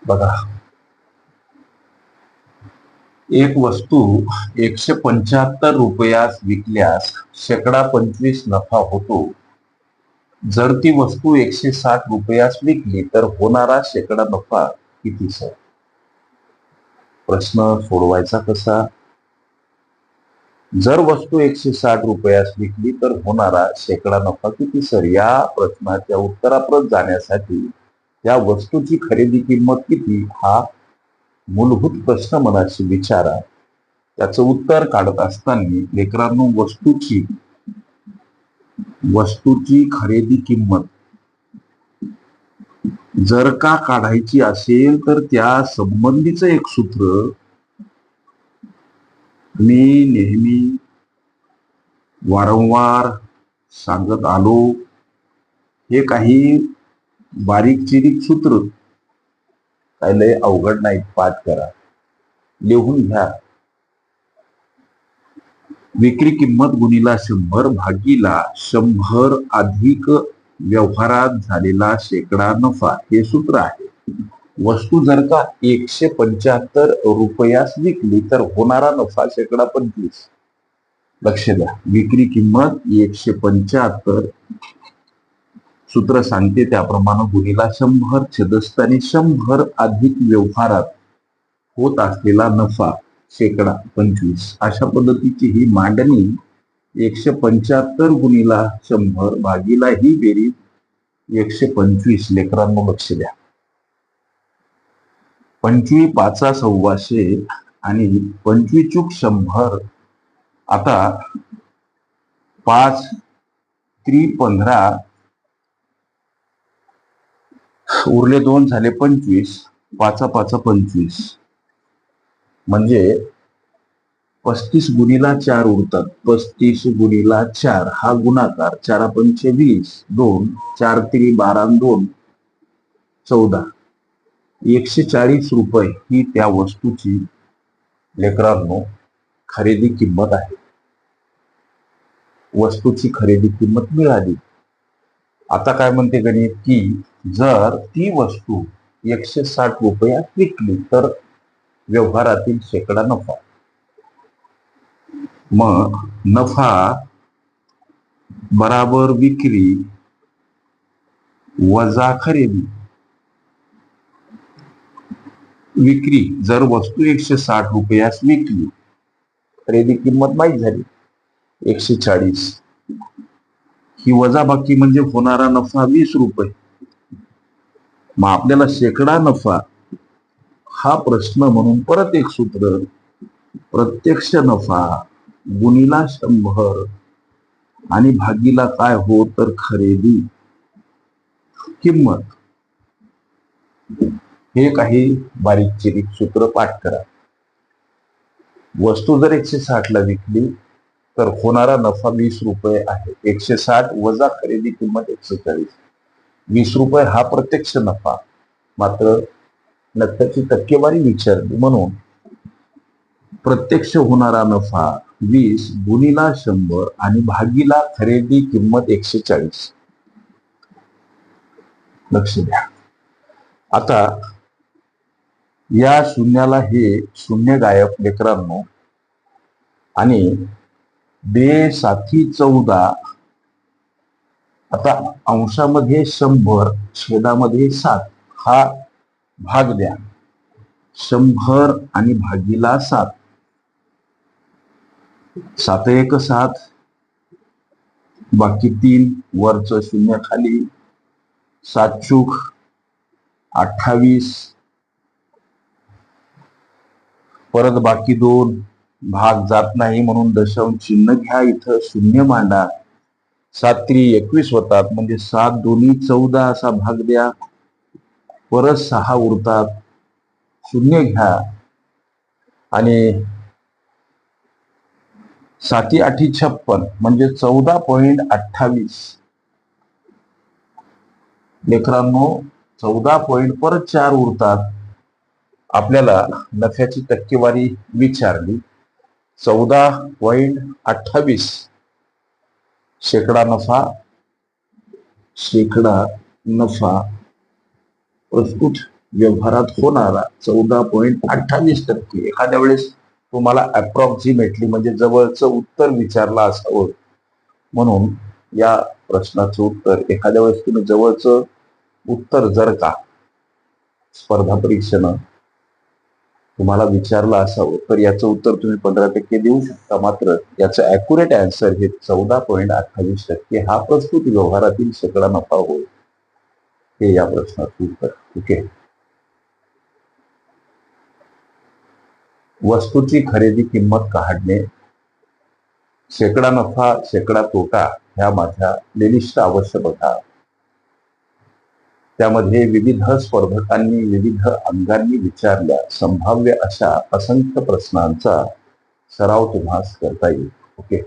बघा, एक वस्तू 175 रुपयास विकल्यास शेकडा 25 नफा होतो. जर ती वस्तू 160 रुपयास विकली तर होणारा शेकडा नफा किती सर? प्रश्न सोडवायचा कसा? जर वस्तू 160 रुपयास विकली तर होणारा शेकडा नफा किती सर? या प्रश्नाच्या उत्तराप्रत जाण्यासाठी या वस्तूची खरेदी किंमत किती हा मूलभूत प्रश्न मनाशी विचारा. त्याचं उत्तर काढत असताना लेकरांनो, वस्तूची खरेदी किंमत जर का काढायची असेल तर त्या संबंधीचं एक सूत्र मी नेहमी वारंवार सांगत आलो. हे काही बारीक चिरीक सूत्र काय लय अवघड नाही, पाठ करा, लिहून घ्या. विक्री किंमत गुणिला 100 भागीला 100 अधिक व्यवहारात झालेला शेकडा नफा हे सूत्र आहे. वस्तू जर का 175 रुपयास विकली तर होणारा नफा शेकडा 25. लक्ष द्या, विक्री किंमत 175, सूत्र सांगते त्याप्रमाणे गुणिला 100 छेदस्थानी 100 अधिक व्यवहारात होत असलेला नफा शेकडा 25. अशा पद्धतीची ही मांडणी 175 गुणिला 100 भागीला ही बेरीज 125. लेकरांनो लक्ष द्या, 25 पाचा 1,600 आणि 25 चूक 100. आता 5 3 15 उरले 2 झाले 25, पाचा पाचा 25 म्हणजे 35 गुणिला 4 उरतात. 35 गुणिला 4 हा गुणाकार, 4 पंचे 20, 2 4 3 12 2 14. 140 रुपये ही त्या वस्तूची लेकरांनो खरेदी किंमत आहे. वस्तूची खरेदी किंमत मिळाली. आता काय म्हणते गणित की जर ती वस्तू 160 रुपयात विकली तर व्यवहारातील शेकडा नफा. मग नफा बराबर विक्री वजा खरेदी. विक्री जर वस्तू 160 रुपयास विकली, खरेदी किंमत माहीत झाली 140, ही वजा बाकी म्हणजे होणारा नफा 20 रुपये. मग आपल्याला शेकडा नफा हा प्रश्न म्हणून परत एक सूत्र, प्रत्यक्ष नफा गुणिला 100 आणि भागीला काय हो तर खरेदी किंमत. हे काही बारीक चिरीक सूत्र पाठ करा. वस्तू जर 160 ला विकली तर होणारा नफा 20 रुपये आहे. 160 वजा खरेदी किंमत 140, 20 रुपये हा प्रत्यक्ष नफा. मात्र नफ्याची टक्केवारी विचारली म्हणून प्रत्यक्ष होणारा नफा 20 गुणिला 100 आणि भागीला खरेदी किंमत 140. लक्ष द्या. आता या शून्याला हे शून्य गायब लेकरांनो, आणि 2 साथी 14. आता अंशामध्ये 100 छेदामध्ये 7 हा भाग द्या. 100 आणि भागीला 7, 7 1 7, बाकी 3 वरचं शून्य खाली, 7 चूक 28, परत बाकी 2, भाग जात नाही म्हणून दशांश चिन्ह घ्या, इथं शून्य मांडा. 7 3 21 होतात म्हणजे 7 दोन्ही 14 असा भाग द्या. परत 6 उरतात, शून्य घ्या आणि 7 8 56 म्हणजे 14.28. लेकरांनो 14 पॉइंट परत 4 उरतात. आपल्याला नफ्याची टक्केवारी विचारली, 14.28 शेकडा नफा. शेकडा नफा प्रस्तुत व्यवहारात होणारा 14.28%. एखाद्या वेळेस तुम्हाला अप्रॉक्सिमेटली म्हणजे जवळचं उत्तर विचारलं असावं, म्हणून या प्रश्नाचं उत्तर एखाद्या वेळेस तुम्ही जवळचं उत्तर जर का स्पर्धा परीक्षेनं तुम्हाला विचारलं असावं तर याचं उत्तर तुम्ही 15% देऊ शकता. मात्र याचं अॅक्युरेट आन्सर हे 14.28%. हा प्रस्तुत व्यवहारातील शेकडा नफा होय, हे या प्रश्नाचं उत्तर. ओके. वस्तूची खरेदी किंमत काढणे, शेकडा नफा शेकडा तोटा ह्या माझ्या प्लेलिस्ट अवश्य बघा. त्यामध्ये विविध स्पर्धकांनी विविध अंगांनी विचारल्या संभाव्य अशा असंख्य प्रश्नांचा सराव तुम्हाला करता येईल. ओके.